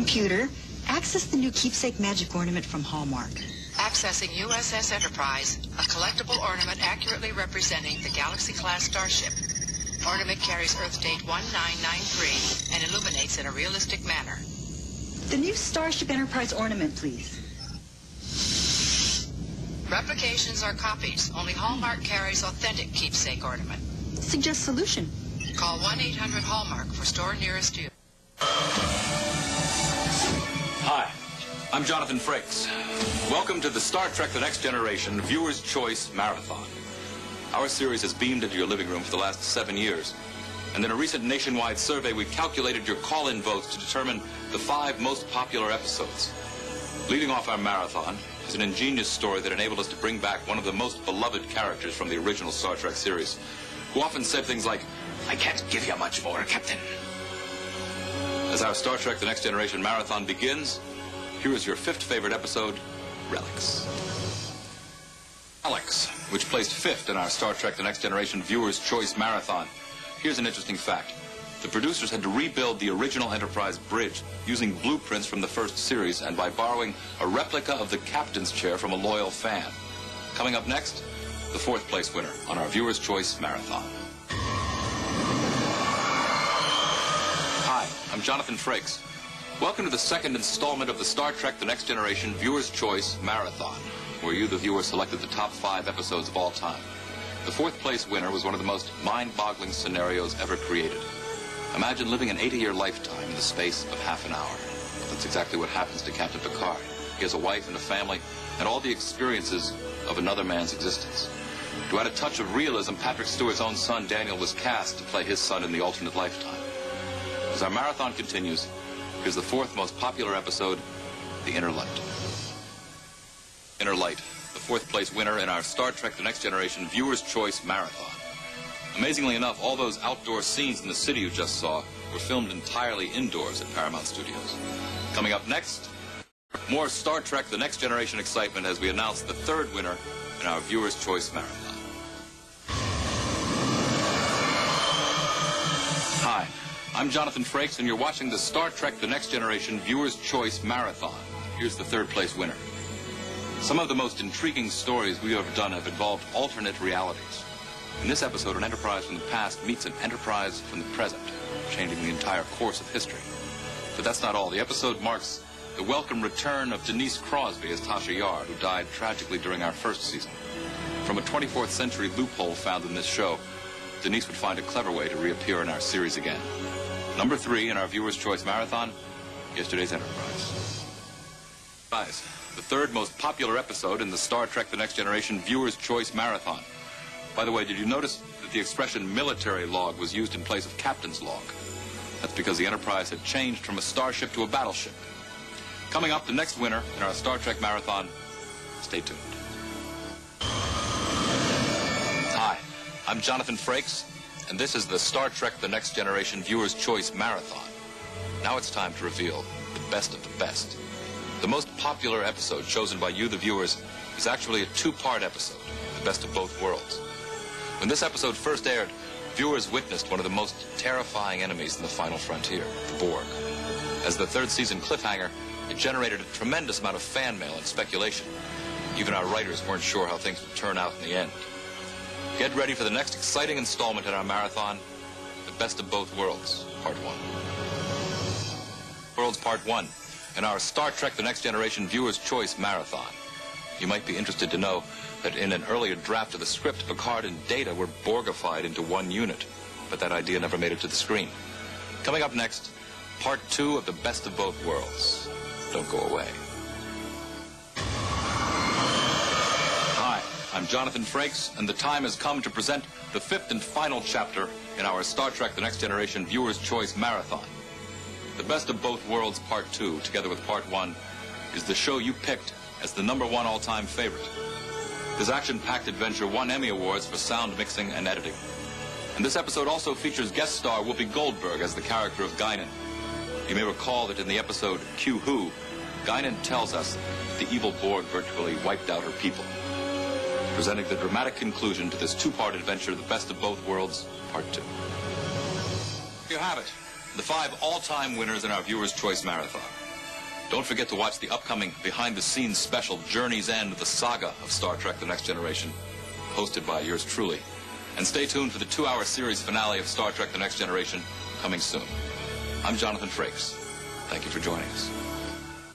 computer, access the new keepsake magic ornament from Hallmark. Accessing USS Enterprise, a collectible ornament accurately representing the Galaxy-class starship. Ornament carries Earth date 1993 and illuminates in a realistic manner. The new Starship Enterprise ornament, please. Replications are copies. Only Hallmark carries authentic keepsake ornament. Suggest solution. Call 1-800-HALLMARK for store nearest you. Hi, I'm Jonathan Frakes. Welcome to the Star Trek The Next Generation Viewer's Choice Marathon. Our series has beamed into your living room for the last 7 years. And in a recent nationwide survey, we calculated your call-in votes to determine the 5 most popular episodes. Leading off our marathon is an ingenious story that enabled us to bring back one of the most beloved characters from the original Star Trek series, who often said things like, "I can't give you much more, Captain." As our Star Trek The Next Generation marathon begins, here is your 5th favorite episode, Relics. Relics, which placed 5th in our Star Trek The Next Generation Viewer's Choice Marathon. Here's an interesting fact. The producers had to rebuild the original Enterprise bridge using blueprints from the first series and by borrowing a replica of the captain's chair from a loyal fan. Coming up next, the 4th place winner on our Viewer's Choice Marathon. Hi, I'm Jonathan Frakes. Welcome to the 2nd installment of the Star Trek The Next Generation Viewer's Choice Marathon, where you, the viewer, selected the top 5 episodes of all time. The 4th place winner was one of the most mind-boggling scenarios ever created. Imagine living an 80-year lifetime in the space of half an hour. That's exactly what happens to Captain Picard. He has a wife and a family, and all the experiences of another man's existence. To add a touch of realism, Patrick Stewart's own son, Daniel, was cast to play his son in the alternate lifetime. As our marathon continues, here's the 4th most popular episode, The Inner Light. Inner Light, the 4th place winner in our Star Trek The Next Generation Viewer's Choice Marathon. Amazingly enough, all those outdoor scenes in the city you just saw were filmed entirely indoors at Paramount Studios. Coming up next, more Star Trek The Next Generation excitement as we announce the 3rd winner in our Viewer's Choice Marathon. Hi, I'm Jonathan Frakes, and you're watching the Star Trek The Next Generation Viewer's Choice Marathon. Here's the 3rd place winner. Some of the most intriguing stories we have done have involved alternate realities. In this episode, an Enterprise from the past meets an Enterprise from the present, changing the entire course of history. But that's not all. The episode marks the welcome return of Denise Crosby as Tasha Yar, who died tragically during our 1st season. From a 24th century loophole found in this show, Denise would find a clever way to reappear in our series again. Number 3 in our Viewer's Choice Marathon, yesterday's Enterprise. Guys, the 3rd most popular episode in the Star Trek The Next Generation Viewer's Choice Marathon. By the way, did you notice that the expression military log was used in place of captain's log? That's because the Enterprise had changed from a starship to a battleship. Coming up, the next winner in our Star Trek Marathon. Stay tuned. Hi, I'm Jonathan Frakes, and this is the Star Trek The Next Generation Viewer's Choice Marathon. Now it's time to reveal the best of the best. The most popular episode chosen by you, the viewers, is actually a 2-part episode, the best of both worlds. When this episode first aired, viewers witnessed one of the most terrifying enemies in the final frontier, the Borg. As the 3rd season cliffhanger, it generated a tremendous amount of fan mail and speculation. Even our writers weren't sure how things would turn out in the end. Get ready for the next exciting installment in our marathon, The Best of Both Worlds, Part 1. Worlds Part 1, in our Star Trek The Next Generation Viewer's Choice Marathon. You might be interested to know that in an earlier draft of the script, Picard and Data were Borgified into one unit, but that idea never made it to the screen. Coming up next, Part 2 of The Best of Both Worlds. Don't go away. Hi, I'm Jonathan Frakes, and the time has come to present the 5th and final chapter in our Star Trek The Next Generation Viewer's Choice Marathon. The Best of Both Worlds Part 2, together with Part 1, is the show you picked as the #1 all-time favorite. This action-packed adventure won Emmy Awards for sound mixing and editing. And this episode also features guest star Whoopi Goldberg as the character of Guinan. You may recall that in the episode Q Who, Guinan tells us that the evil Borg virtually wiped out her people. Presenting the dramatic conclusion to this 2-part adventure, The Best of Both Worlds, Part 2. There you have it, the 5 all-time winners in our Viewer's Choice Marathon. Don't forget to watch the upcoming behind-the-scenes special Journey's End, the saga of Star Trek The Next Generation, hosted by yours truly. And stay tuned for the 2-hour series finale of Star Trek The Next Generation, coming soon. I'm Jonathan Frakes. Thank you for joining us.